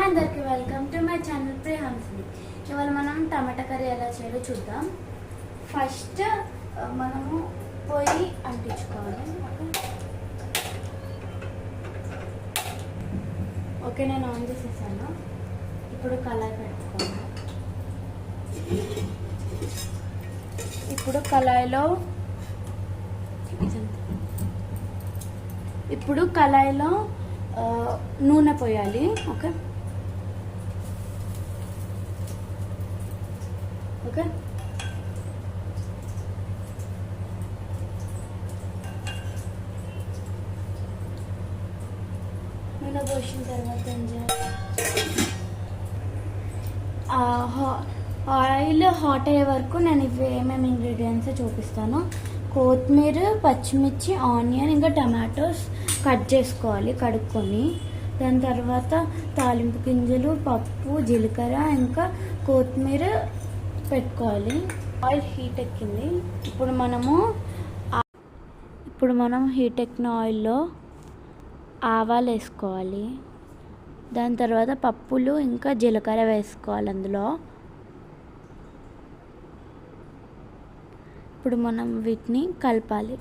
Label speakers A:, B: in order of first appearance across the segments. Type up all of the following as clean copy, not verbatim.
A: అందరికీ welcome to my channel Priyanshi. ఇవాళ మనం టమాటా కర్రీ ఎలా చేయాలో చూద్దాం. ఫస్ట్ మనము పొయ్యి అంటించుకోవాలి. ఓకే, నేను ఆన్ చేసేసాను. ఇప్పుడు కళాయి పెట్టుకోవాలి. ఇప్పుడు కళాయిలో నూనె పోయాలి. ఓకే ఓకే నూనె పోసిన తర్వాత ఆయిల్ హాట్ అయ్యే వరకు నేను ఇవి ఏమేమి ఇంగ్రీడియంట్స్ చూపిస్తాను. కొత్తిమీర, పచ్చిమిర్చి, ఆనియన్, ఇంకా టమాటోస్ కట్ చేసుకోవాలి కడుక్కొని. దాని తర్వాత తాలింపు గింజలు, పప్పు, జీలకర్ర, ఇంకా కొత్తిమీర పెట్టుకోవాలి. ఆయిల్ హీట్ ఎక్కింది. ఇప్పుడు మనం హీట్ ఎక్కిన ఆయిల్లో ఆవాలు వేసుకోవాలి. దాని తర్వాత పప్పులు ఇంకా జీలకర్ర వేసుకోవాలి అందులో. ఇప్పుడు మనం వీటిని కలపాలి.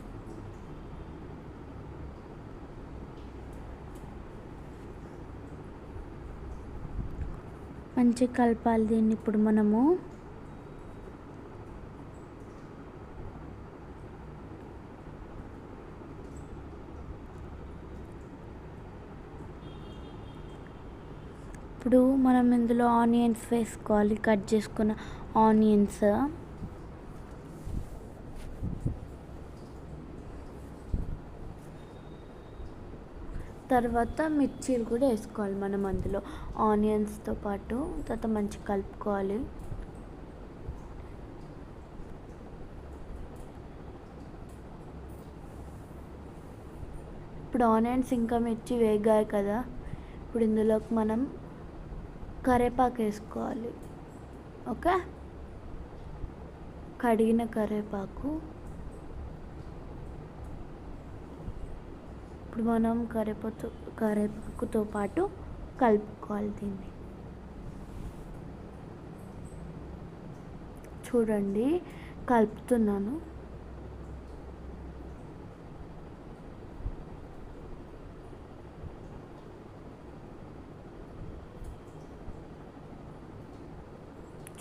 A: మంచిగా కలపాలి దీన్ని. ఇప్పుడు మనము ఇందులో ఆనియన్స్ వేసుకోవాలి, కట్ చేసుకున్న ఆనియన్స్. తర్వాత మిర్చీలు కూడా వేసుకోవాలి మనం అందులో ఆనియన్స్తో పాటు. తర్వాత మంచిగా కలుపుకోవాలి. ఇప్పుడు ఆనియన్స్ ఇంకా మిర్చి వేగాయి కదా, ఇప్పుడు ఇందులోకి మనం కరివేపాకు వేసుకోవాలి. ఓకే, కడిగిన కరివేపాకు. ఇప్పుడు మనం కరివేపాకుతో పాటు కలుపుకోవాలి దీన్ని. చూడండి, కలుపుతున్నాను.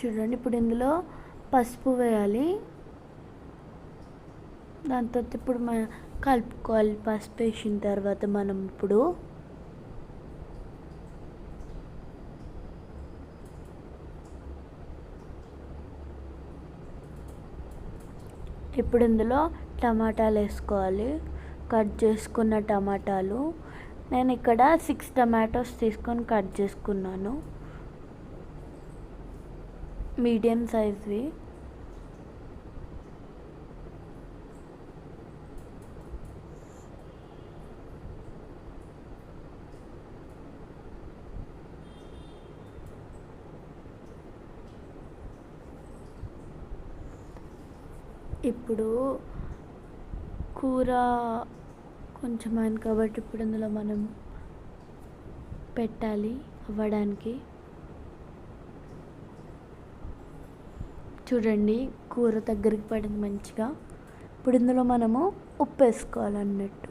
A: చూడండి, ఇప్పుడు ఇందులో పసుపు వేయాలి. దాని తర్వాత ఇప్పుడు కలుపుకోవాలి. పసుపు వేసిన తర్వాత మనం ఇప్పుడు ఇందులో టమాటాలు వేసుకోవాలి. కట్ చేసుకున్న టమాటాలు. నేను ఇక్కడ 6 టమాటోస్ తీసుకొని కట్ చేసుకున్నాను, మీడియం సైజ్వి. ఇప్పుడు కూర కొంచెం అయింది కాబట్టి ఇప్పుడు ఇందులో మనం పెట్టాలి అవ్వడానికి. చూడండి, కూర దగ్గరికి పడింది మంచిగా. ఇప్పుడు ఇందులో మనము ఉప్పు వేసుకోవాలి అన్నట్టు.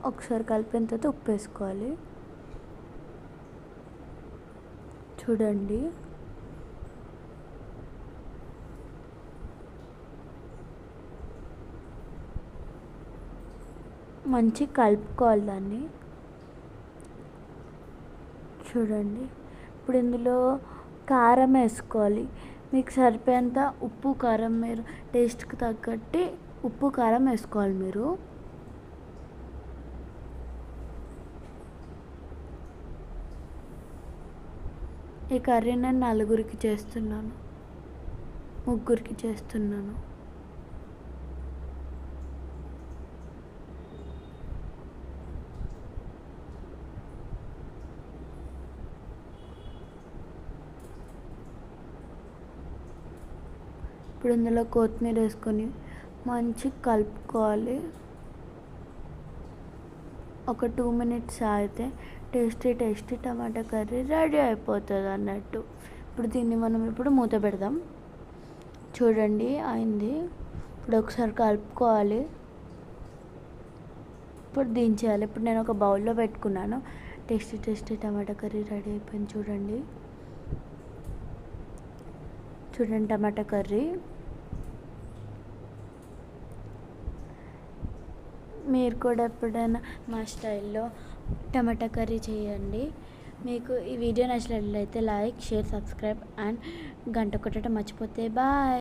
A: ఒకసారి కలిపిన తర్వాత ఉప్పు వేసుకోవాలి. చూడండి, మంచి కలుపుకోవాలి దాన్ని. చూడండి, ఇప్పుడు ఇందులో కారం వేసుకోవాలి. మీకు సరిపోయేంత ఉప్పు, కారం మీరు టేస్ట్కి తగ్గట్టు ఉప్పు, కారం వేసుకోవాలి మీరు. ఈ కర్రీ నేను 4 చేస్తున్నాను, 3 చేస్తున్నాను. ఇప్పుడు ఇందులో కొత్తిమీర వేసుకొని మంచిగా కలుపుకోవాలి. ఒక 2 minutes ఆగితే టేస్టీ టమాటా కర్రీ రెడీ అయిపోతుంది అన్నట్టు. ఇప్పుడు దీన్ని మనం మూత పెడదాం. చూడండి అయింది. ఇప్పుడు ఒకసారి కలుపుకోవాలి. ఇప్పుడు దించేయాలి. ఇప్పుడు నేను ఒక బౌల్లో పెట్టుకున్నాను. టేస్టీ టమాటా కర్రీ రెడీ అయిపోయింది. చూడండి టమాటా కర్రీ. మీరు కూడా ఎప్పుడైనా మా స్టైల్లో టమాటా కర్రీ చేయండి. మీకు ఈ వీడియో నచ్చినట్లయితే లైక్, షేర్, సబ్స్క్రైబ్ అండ్ గంట కొట్టడం మర్చిపోతే బాయ్.